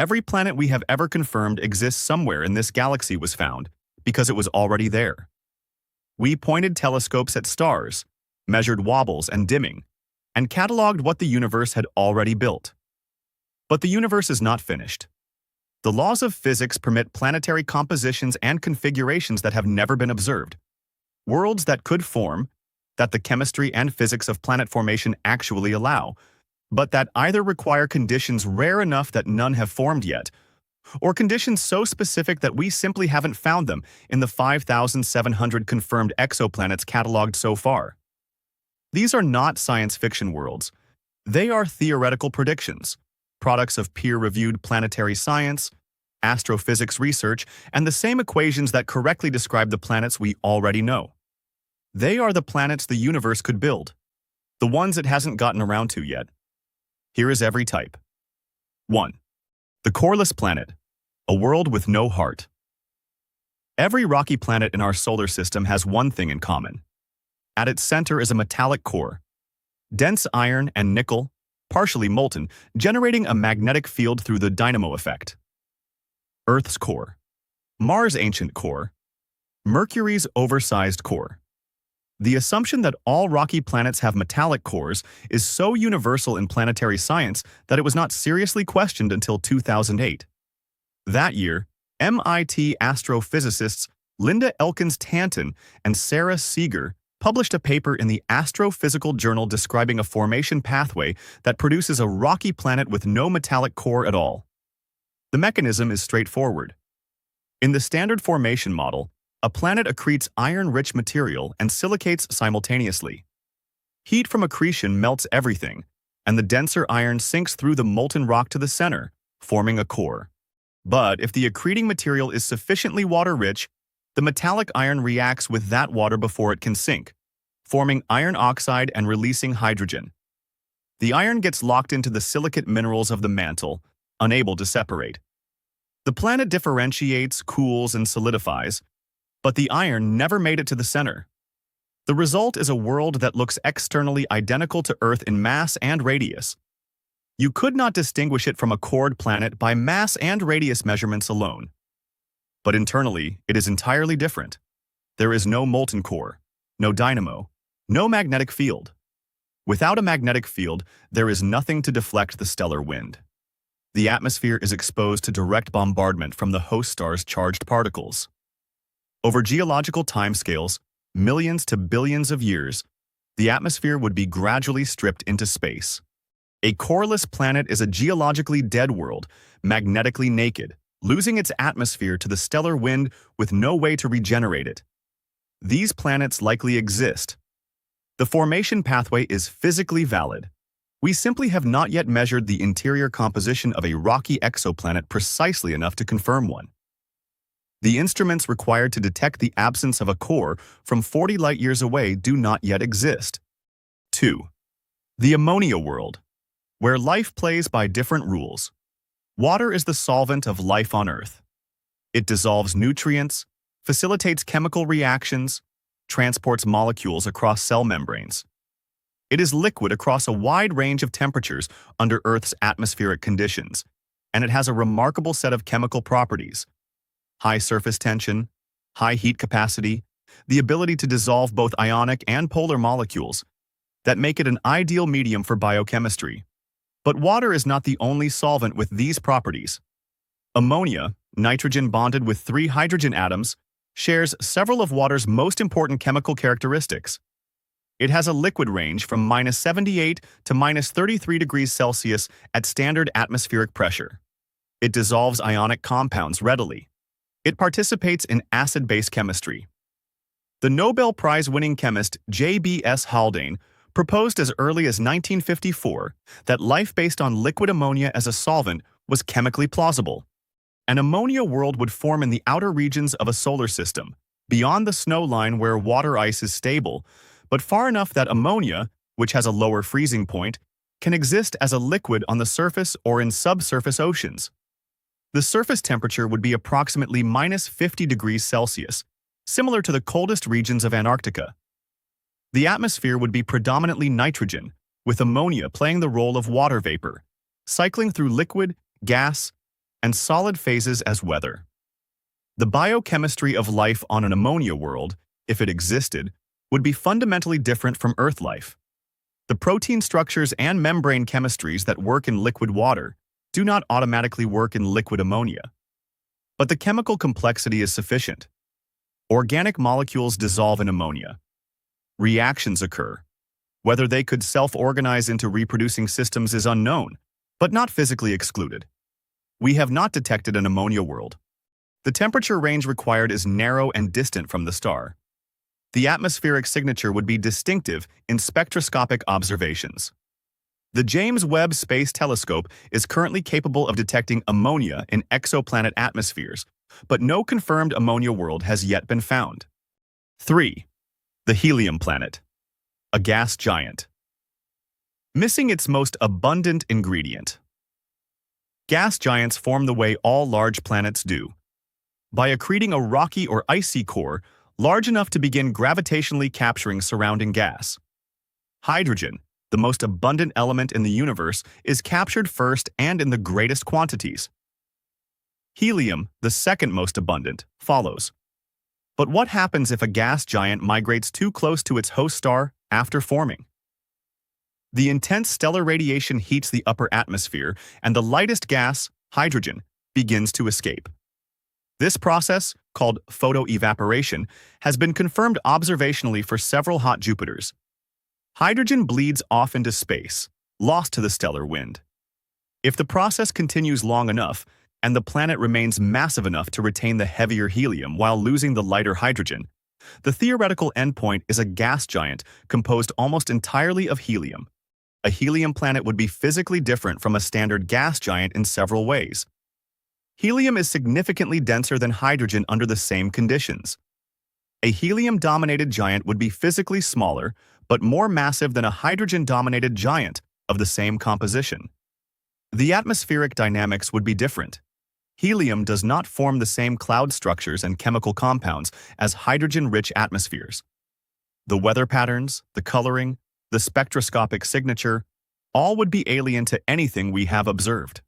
Every planet we have ever confirmed exists somewhere in this galaxy was found, because it was already there. We pointed telescopes at stars, measured wobbles and dimming, and cataloged what the universe had already built. But the universe is not finished. The laws of physics permit planetary compositions and configurations that have never been observed. Worlds that could form, that the chemistry and physics of planet formation actually allow, but that either require conditions rare enough that none have formed yet, or conditions so specific that we simply haven't found them in the 5,700 confirmed exoplanets cataloged so far. These are not science fiction worlds. They are theoretical predictions, products of peer-reviewed planetary science, astrophysics research, and the same equations that correctly describe the planets we already know. They are the planets the universe could build, the ones it hasn't gotten around to yet. Here is every type. 1. The coreless planet, a world with no heart. Every rocky planet in our solar system has one thing in common. At its center is a metallic core, dense iron and nickel, partially molten, generating a magnetic field through the dynamo effect. Earth's core, Mars' ancient core, Mercury's oversized core. The assumption that all rocky planets have metallic cores is so universal in planetary science that it was not seriously questioned until 2008. That year, MIT astrophysicists Linda Elkins-Tanton and Sarah Seeger published a paper in the Astrophysical Journal describing a formation pathway that produces a rocky planet with no metallic core at all. The mechanism is straightforward. In the standard formation model, a planet accretes iron-rich material and silicates simultaneously. Heat from accretion melts everything, and the denser iron sinks through the molten rock to the center, forming a core. But if the accreting material is sufficiently water-rich, the metallic iron reacts with that water before it can sink, forming iron oxide and releasing hydrogen. The iron gets locked into the silicate minerals of the mantle, unable to separate. The planet differentiates, cools, and solidifies, but the iron never made it to the center. The result is a world that looks externally identical to Earth in mass and radius. You could not distinguish it from a cored planet by mass and radius measurements alone. But internally, it is entirely different. There is no molten core, no dynamo, no magnetic field. Without a magnetic field, there is nothing to deflect the stellar wind. The atmosphere is exposed to direct bombardment from the host star's charged particles. Over geological timescales, millions to billions of years, the atmosphere would be gradually stripped into space. A coreless planet is a geologically dead world, magnetically naked, losing its atmosphere to the stellar wind with no way to regenerate it. These planets likely exist. The formation pathway is physically valid. We simply have not yet measured the interior composition of a rocky exoplanet precisely enough to confirm one. The instruments required to detect the absence of a core from 40 light-years away do not yet exist. 2. The ammonia world, where life plays by different rules. Water is the solvent of life on Earth. It dissolves nutrients, facilitates chemical reactions, transports molecules across cell membranes. It is liquid across a wide range of temperatures under Earth's atmospheric conditions, and it has a remarkable set of chemical properties: high surface tension, high heat capacity, the ability to dissolve both ionic and polar molecules that make it an ideal medium for biochemistry. But water is not the only solvent with these properties. Ammonia, nitrogen bonded with 3 hydrogen atoms, shares several of water's most important chemical characteristics. It has a liquid range from -78 to -33 degrees Celsius at standard atmospheric pressure. It dissolves ionic compounds readily. It participates in acid-base chemistry. The Nobel Prize-winning chemist J.B.S. Haldane proposed as early as 1954 that life based on liquid ammonia as a solvent was chemically plausible. An ammonia world would form in the outer regions of a solar system, beyond the snow line where water ice is stable, but far enough that ammonia, which has a lower freezing point, can exist as a liquid on the surface or in subsurface oceans. The surface temperature would be approximately -50 degrees Celsius, similar to the coldest regions of Antarctica. The atmosphere would be predominantly nitrogen, with ammonia playing the role of water vapor, cycling through liquid, gas, and solid phases as weather. The biochemistry of life on an ammonia world, if it existed, would be fundamentally different from Earth life. The protein structures and membrane chemistries that work in liquid water do not automatically work in liquid ammonia. But the chemical complexity is sufficient. Organic molecules dissolve in ammonia. Reactions occur. Whether they could self-organize into reproducing systems is unknown, but not physically excluded. We have not detected an ammonia world. The temperature range required is narrow and distant from the star. The atmospheric signature would be distinctive in spectroscopic observations. The James Webb Space Telescope is currently capable of detecting ammonia in exoplanet atmospheres, but no confirmed ammonia world has yet been found. 3. The helium planet, a gas giant. Missing its most abundant ingredient. Gas giants form the way all large planets do, by accreting a rocky or icy core large enough to begin gravitationally capturing surrounding gas. Hydrogen, the most abundant element in the universe, is captured first and in the greatest quantities. Helium, the second most abundant, follows. But what happens if a gas giant migrates too close to its host star after forming? The intense stellar radiation heats the upper atmosphere, and the lightest gas, hydrogen, begins to escape. This process, called photoevaporation, has been confirmed observationally for several hot Jupiters. Hydrogen bleeds off into space, lost to the stellar wind. If the process continues long enough, and the planet remains massive enough to retain the heavier helium while losing the lighter hydrogen, the theoretical endpoint is a gas giant composed almost entirely of helium. A helium planet would be physically different from a standard gas giant in several ways. Helium is significantly denser than hydrogen under the same conditions. A helium-dominated giant would be physically smaller, but more massive than a hydrogen-dominated giant of the same composition. The atmospheric dynamics would be different. Helium does not form the same cloud structures and chemical compounds as hydrogen-rich atmospheres. The weather patterns, the coloring, the spectroscopic signature, all would be alien to anything we have observed.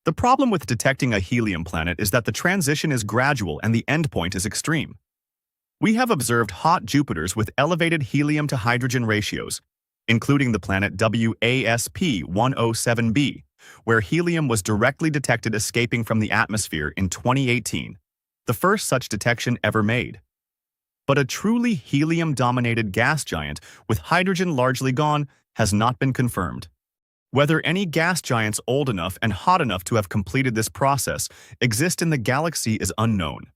The problem with detecting a helium planet is that the transition is gradual and the endpoint is extreme. We have observed hot Jupiters with elevated helium to hydrogen ratios, including the planet WASP-107b, where helium was directly detected escaping from the atmosphere in 2018, the first such detection ever made. But a truly helium-dominated gas giant with hydrogen largely gone has not been confirmed. Whether any gas giants old enough and hot enough to have completed this process exist in the galaxy is unknown.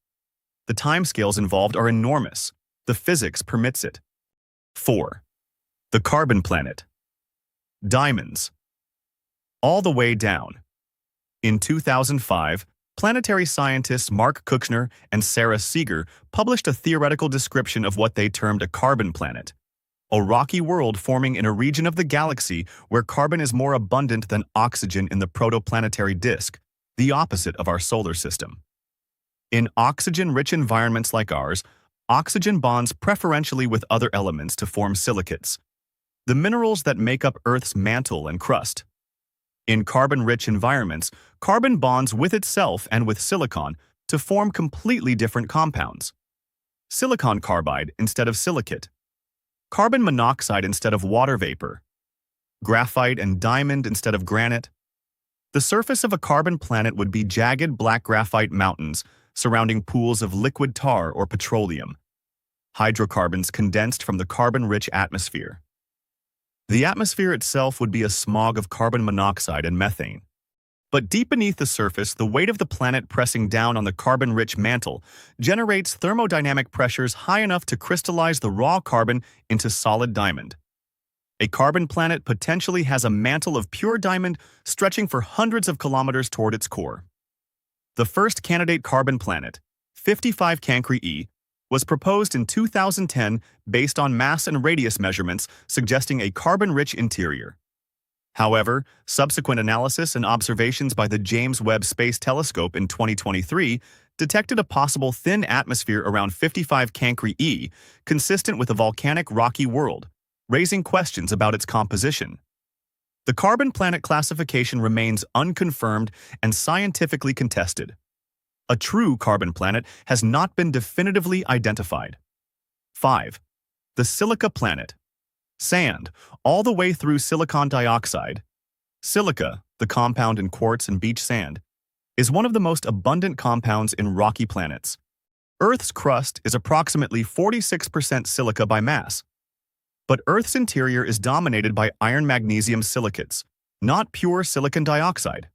The timescales involved are enormous. The physics permits it. 4. The carbon planet. Diamonds. All the way down. In 2005, planetary scientists Mark Kuchner and Sarah Seeger published a theoretical description of what they termed a carbon planet, a rocky world forming in a region of the galaxy where carbon is more abundant than oxygen in the protoplanetary disk, the opposite of our solar system. In oxygen-rich environments like ours, oxygen bonds preferentially with other elements to form silicates, the minerals that make up Earth's mantle and crust. In carbon-rich environments, carbon bonds with itself and with silicon to form completely different compounds. Silicon carbide instead of silicate. Carbon monoxide instead of water vapor. Graphite and diamond instead of granite. The surface of a carbon planet would be jagged black graphite mountains surrounding pools of liquid tar or petroleum, hydrocarbons condensed from the carbon-rich atmosphere. The atmosphere itself would be a smog of carbon monoxide and methane. But deep beneath the surface, the weight of the planet pressing down on the carbon-rich mantle generates thermodynamic pressures high enough to crystallize the raw carbon into solid diamond. A carbon planet potentially has a mantle of pure diamond stretching for hundreds of kilometers toward its core. The first candidate carbon planet, 55 Cancri E, was proposed in 2010 based on mass and radius measurements suggesting a carbon-rich interior. However, subsequent analysis and observations by the James Webb Space Telescope in 2023 detected a possible thin atmosphere around 55 Cancri E, consistent with a volcanic rocky world, raising questions about its composition. The carbon planet classification remains unconfirmed and scientifically contested. A true carbon planet has not been definitively identified. 5. The silica planet. Sand, all the way through silicon dioxide. Silica, the compound in quartz and beach sand, is one of the most abundant compounds in rocky planets. Earth's crust is approximately 46% silica by mass. But Earth's interior is dominated by iron-magnesium silicates, not pure silicon dioxide.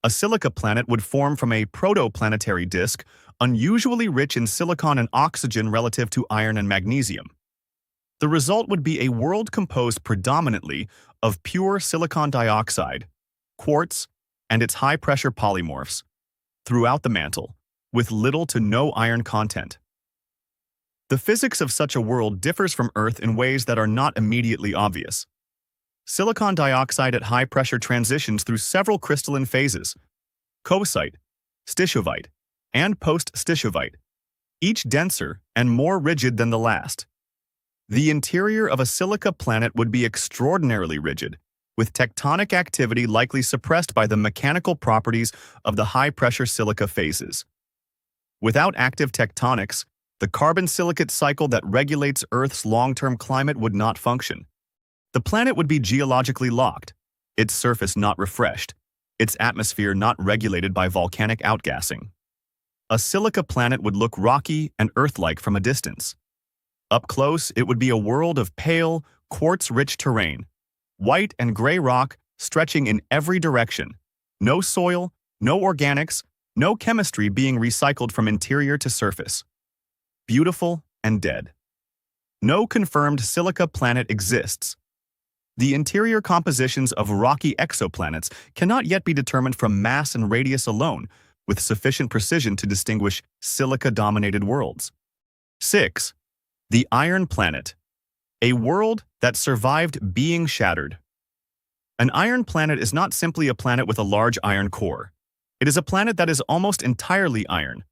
A silica planet would form from a protoplanetary disk unusually rich in silicon and oxygen relative to iron and magnesium. The result would be a world composed predominantly of pure silicon dioxide, quartz, and its high-pressure polymorphs throughout the mantle, with little to no iron content. The physics of such a world differs from Earth in ways that are not immediately obvious. Silicon dioxide at high pressure transitions through several crystalline phases: coesite, stishovite, and post-stishovite, each denser and more rigid than the last. The interior of a silica planet would be extraordinarily rigid, with tectonic activity likely suppressed by the mechanical properties of the high-pressure silica phases. Without active tectonics, the carbon silicate cycle that regulates Earth's long-term climate would not function. The planet would be geologically locked, its surface not refreshed, its atmosphere not regulated by volcanic outgassing. A silica planet would look rocky and Earth-like from a distance. Up close, it would be a world of pale, quartz-rich terrain, white and gray rock stretching in every direction, no soil, no organics, no chemistry being recycled from interior to surface. Beautiful and dead. No confirmed silica planet exists. The interior compositions of rocky exoplanets cannot yet be determined from mass and radius alone with sufficient precision to distinguish silica-dominated worlds. 6. The iron planet. A world that survived being shattered. An iron planet is not simply a planet with a large iron core. It is a planet that is almost entirely iron,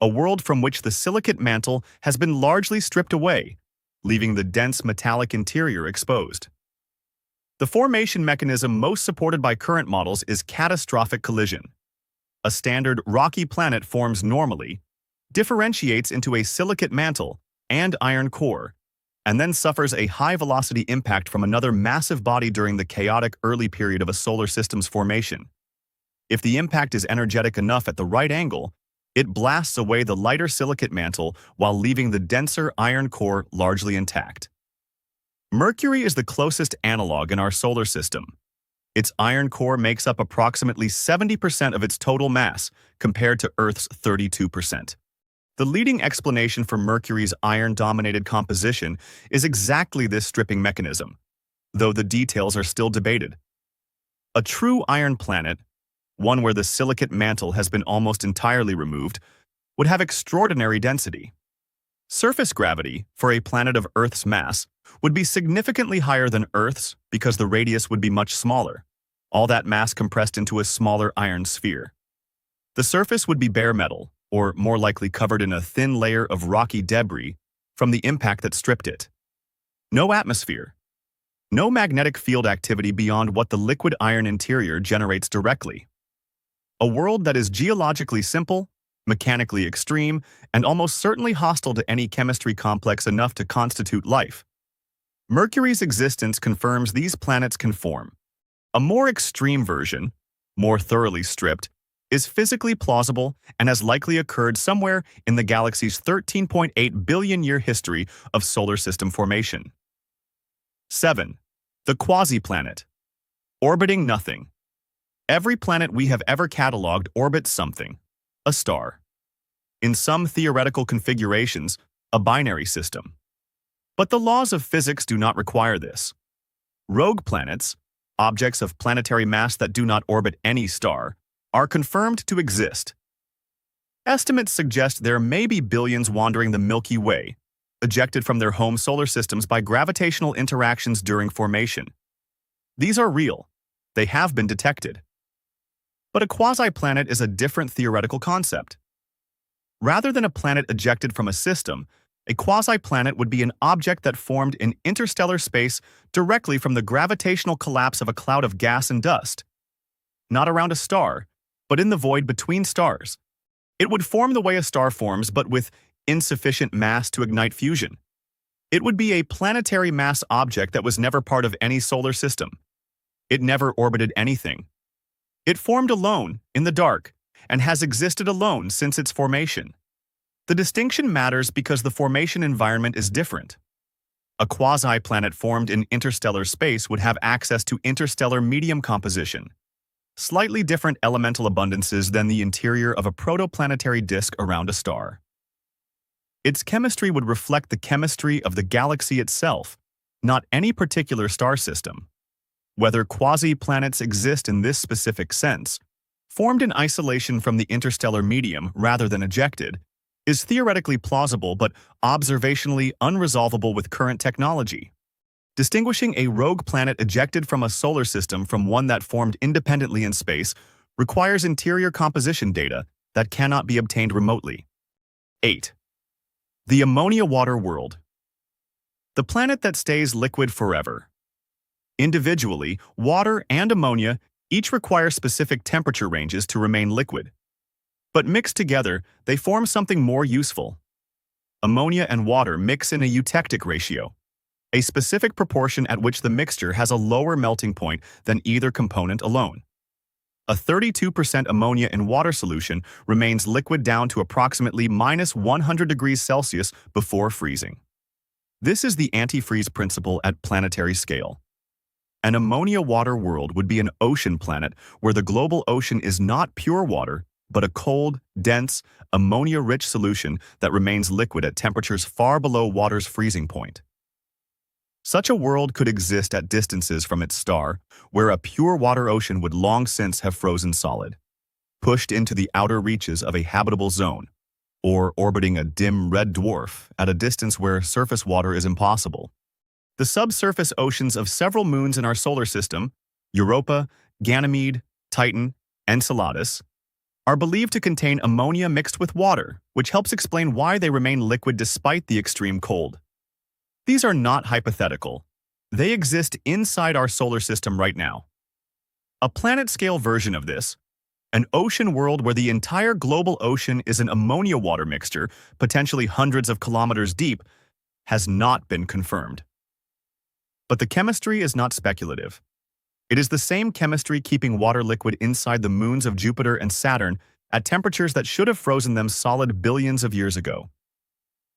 a world from which the silicate mantle has been largely stripped away, leaving the dense metallic interior exposed. The formation mechanism most supported by current models is catastrophic collision. A standard rocky planet forms normally, differentiates into a silicate mantle and iron core, and then suffers a high-velocity impact from another massive body during the chaotic early period of a solar system's formation. If the impact is energetic enough at the right angle, it blasts away the lighter silicate mantle while leaving the denser iron core largely intact. Mercury is the closest analog in our solar system. Its iron core makes up approximately 70% of its total mass, compared to Earth's 32%. The leading explanation for Mercury's iron-dominated composition is exactly this stripping mechanism, though the details are still debated. A true iron planet, one where the silicate mantle has been almost entirely removed, would have extraordinary density. Surface gravity, for a planet of Earth's mass, would be significantly higher than Earth's because the radius would be much smaller, all that mass compressed into a smaller iron sphere. The surface would be bare metal, or more likely covered in a thin layer of rocky debris from the impact that stripped it. No atmosphere. No magnetic field activity beyond what the liquid iron interior generates directly. A world that is geologically simple, mechanically extreme, and almost certainly hostile to any chemistry complex enough to constitute life. Mercury's existence confirms these planets can form. A more extreme version, more thoroughly stripped, is physically plausible and has likely occurred somewhere in the galaxy's 13.8 billion-year history of solar system formation. 7. The quasi-planet. Orbiting nothing. Every planet we have ever catalogued orbits something, a star. In some theoretical configurations, a binary system. But the laws of physics do not require this. Rogue planets, objects of planetary mass that do not orbit any star, are confirmed to exist. Estimates suggest there may be billions wandering the Milky Way, ejected from their home solar systems by gravitational interactions during formation. These are real. They have been detected. But a quasi-planet is a different theoretical concept. Rather than a planet ejected from a system, A quasi-planet would be an object that formed in interstellar space directly from the gravitational collapse of a cloud of gas and dust. Not around a star, but in the void between stars. It would form the way a star forms, but with insufficient mass to ignite fusion. It would be a planetary mass object that was never part of any solar system. It never orbited anything. It formed alone, in the dark, and has existed alone since its formation. The distinction matters because the formation environment is different. A quasi-planet formed in interstellar space would have access to interstellar medium composition, slightly different elemental abundances than the interior of a protoplanetary disk around a star. Its chemistry would reflect the chemistry of the galaxy itself, not any particular star system. Whether quasi-planets exist in this specific sense, formed in isolation from the interstellar medium rather than ejected, is theoretically plausible but observationally unresolvable with current technology. Distinguishing a rogue planet ejected from a solar system from one that formed independently in space requires interior composition data that cannot be obtained remotely. 8. The ammonia water world. The planet that stays liquid forever. Individually, water and ammonia each require specific temperature ranges to remain liquid. But mixed together, they form something more useful. Ammonia and water mix in a eutectic ratio, a specific proportion at which the mixture has a lower melting point than either component alone. A 32% ammonia in water solution remains liquid down to approximately -100 degrees Celsius before freezing. This is the antifreeze principle at planetary scale. An ammonia water world would be an ocean planet where the global ocean is not pure water, but a cold, dense, ammonia-rich solution that remains liquid at temperatures far below water's freezing point. Such a world could exist at distances from its star, where a pure water ocean would long since have frozen solid, pushed into the outer reaches of a habitable zone, or orbiting a dim red dwarf at a distance where surface water is impossible. The subsurface oceans of several moons in our solar system, Europa, Ganymede, Titan, Enceladus, are believed to contain ammonia mixed with water, which helps explain why they remain liquid despite the extreme cold. These are not hypothetical. They exist inside our solar system right now. A planet-scale version of this, an ocean world where the entire global ocean is an ammonia water mixture, potentially hundreds of kilometers deep, has not been confirmed. But the chemistry is not speculative. It is the same chemistry keeping water liquid inside the moons of Jupiter and Saturn at temperatures that should have frozen them solid billions of years ago.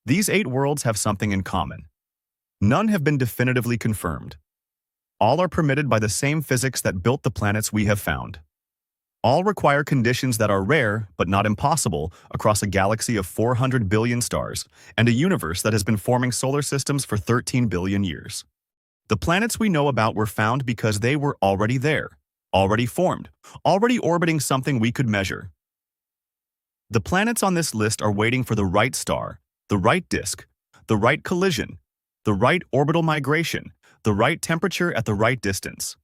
These 8 worlds have something in common. None have been definitively confirmed. All are permitted by the same physics that built the planets we have found. All require conditions that are rare but not impossible across a galaxy of 400 billion stars and a universe that has been forming solar systems for 13 billion years. The planets we know about were found because they were already there, already formed, already orbiting something we could measure. The planets on this list are waiting for the right star, the right disk, the right collision, the right orbital migration, the right temperature at the right distance.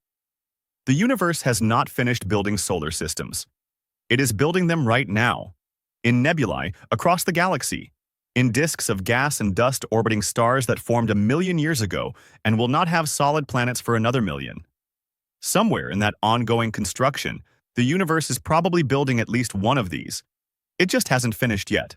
The universe has not finished building solar systems. It is building them right now, in nebulae across the galaxy, in disks of gas and dust orbiting stars that formed 1 million years ago and will not have solid planets for another million. Somewhere in that ongoing construction, the universe is probably building at least one of these. It just hasn't finished yet.